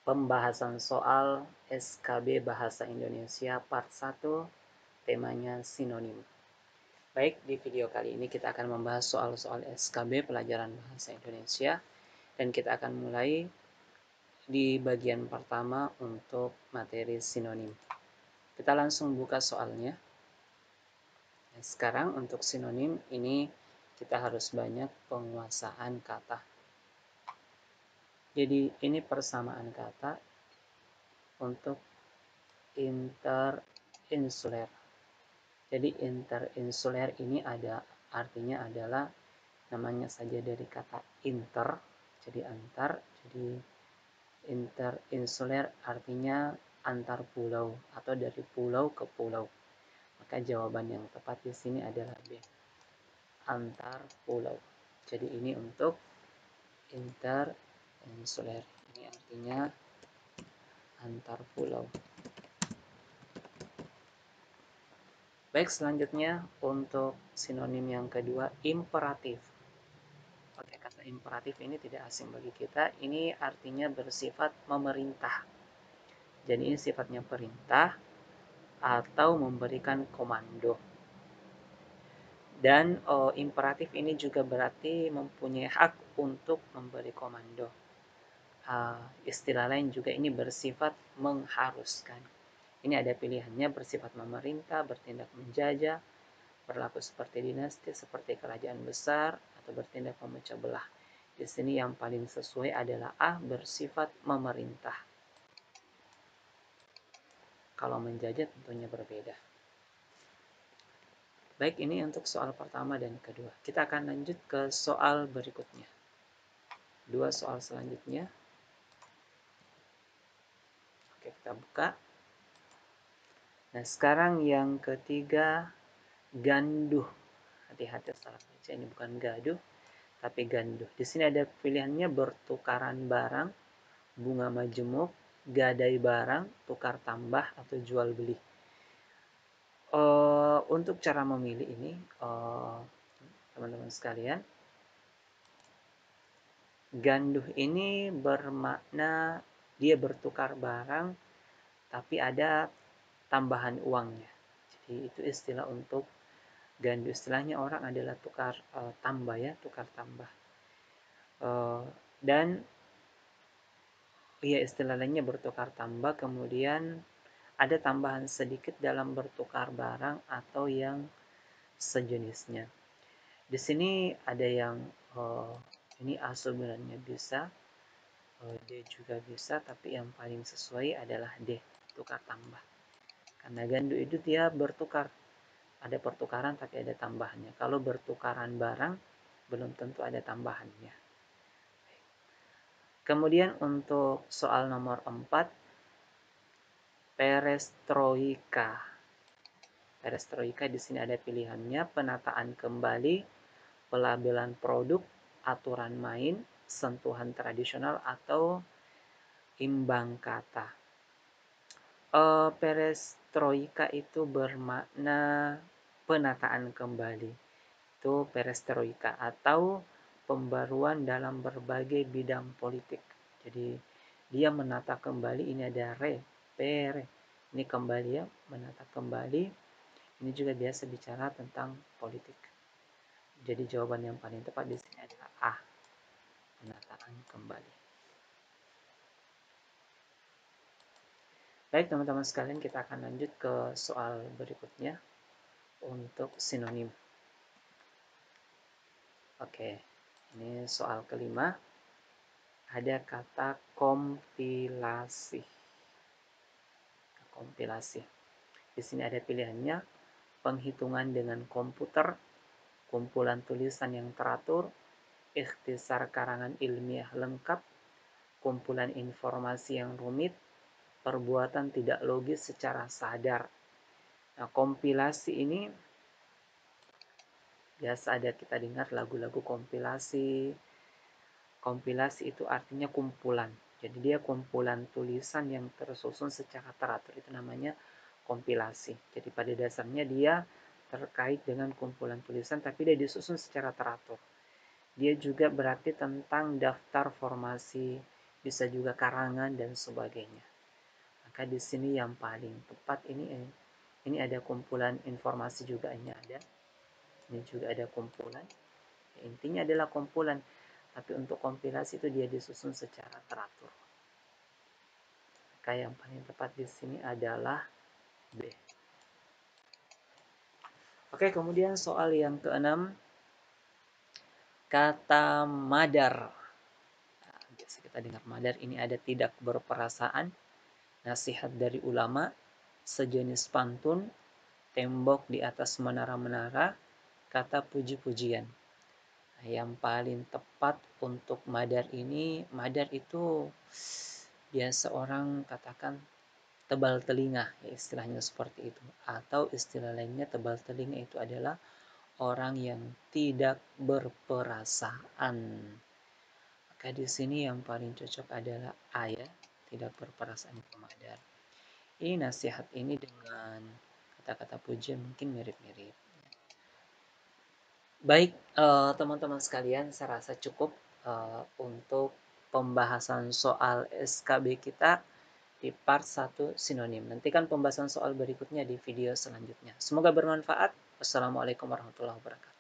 Pembahasan soal SKB Bahasa Indonesia Part 1, temanya sinonim. Baik, di video kali ini kita akan membahas soal-soal SKB Pelajaran Bahasa Indonesia, dan kita akan mulai di bagian pertama untuk materi sinonim. Kita langsung buka soalnya. Sekarang untuk sinonim ini kita harus banyak penguasaan kata. Jadi ini persamaan kata untuk interinsuler. Jadi interinsuler ini artinya adalah namanya saja dari kata inter, jadi antar. Jadi interinsuler artinya antar pulau atau dari pulau ke pulau. Maka jawaban yang tepat di sini adalah B, antar pulau. Jadi ini untuk interinsuler. Ini artinya antar pulau. Baik, selanjutnya untuk sinonim yang kedua, imperatif. Oke, kata imperatif ini tidak asing bagi kita. Ini artinya bersifat memerintah. Jadi ini sifatnya perintah atau memberikan komando. Dan imperatif ini juga berarti mempunyai hak untuk memberi komando. Istilah lain juga ini bersifat mengharuskan. Ini ada pilihannya, bersifat memerintah, bertindak menjajah, berlaku seperti dinasti, seperti kerajaan besar, atau bertindak memecah belah. Di sini yang paling sesuai adalah A, bersifat memerintah. Kalau menjajah tentunya berbeda. Baik, ini untuk soal pertama dan kedua. Kita akan lanjut ke soal berikutnya. Dua soal selanjutnya. Oke, kita buka. Nah, sekarang yang ketiga, ganduh. Hati-hati salah baca, ini bukan gaduh, tapi ganduh. Di sini ada pilihannya bertukaran barang, bunga majemuk, gadai barang, tukar tambah, atau jual beli. Untuk cara memilih ini, teman-teman sekalian, ganduh ini bermakna dia bertukar barang, tapi ada tambahan uangnya. Jadi itu istilah untuk ganduh. Istilahnya orang adalah tukar tambah ya, tukar tambah. Dan istilah lainnya bertukar tambah, kemudian ada tambahan sedikit dalam bertukar barang atau yang sejenisnya. Di sini ada yang ini A sebenarnya bisa, D juga bisa, tapi yang paling sesuai adalah D, tukar tambah. Karena ganduh itu dia bertukar, ada pertukaran tapi ada tambahannya. Kalau bertukaran barang belum tentu ada tambahannya. Kemudian untuk soal nomor 4, perestroika. Perestroika di sini ada pilihannya penataan kembali, pelabelan produk, aturan main, sentuhan tradisional, atau imbang kata. Perestroika itu bermakna penataan kembali. Itu perestroika atau pembaruan dalam berbagai bidang politik. Jadi dia menata kembali, ini ada pere. Ini kembali ya, menata kembali. Ini juga biasa bicara tentang politik. Jadi jawaban yang paling tepat di sini adalah A, penataan kembali. Baik teman-teman sekalian, kita akan lanjut ke soal berikutnya untuk sinonim. Oke, ini soal kelima. Ada kata kompilasi. Kompilasi. Di sini ada pilihannya penghitungan dengan komputer, kumpulan tulisan yang teratur, ikhtisar karangan ilmiah lengkap, kumpulan informasi yang rumit, perbuatan tidak logis secara sadar. Nah, kompilasi ini biasa ada kita dengar lagu-lagu kompilasi. Kompilasi itu artinya kumpulan. Jadi dia kumpulan tulisan yang tersusun secara teratur. Itu namanya kompilasi. Jadi pada dasarnya dia terkait dengan kumpulan tulisan, tapi dia disusun secara teratur. Dia juga berarti tentang daftar formasi bisa juga karangan dan sebagainya. Maka di sini yang paling tepat ini ada kumpulan informasi juga ini ada. Ini juga ada kumpulan. Intinya adalah kumpulan, tapi untuk kompilasi itu dia disusun secara teratur. Maka yang paling tepat di sini adalah B. Oke, kemudian soal yang keenam, kata madar. Nah, biasa kita dengar madar ini ada tidak berperasaan, nasihat dari ulama, sejenis pantun, tembok di atas menara-menara, kata puji-pujian. Nah, yang paling tepat untuk madar ini, madar itu biasa orang katakan tebal telinga, ya istilahnya seperti itu. Atau istilah lainnya tebal telinga itu adalah orang yang tidak berperasaan. Maka di sini yang paling cocok adalah ayat tidak berperasaan pemadar. Ini nasihat ini dengan kata-kata pujian mungkin mirip-mirip. Baik, teman-teman sekalian, saya rasa cukup untuk pembahasan soal SKB kita di part 1 sinonim. Nantikan pembahasan soal berikutnya di video selanjutnya. Semoga bermanfaat. Wassalamualaikum warahmatullahi wabarakatuh.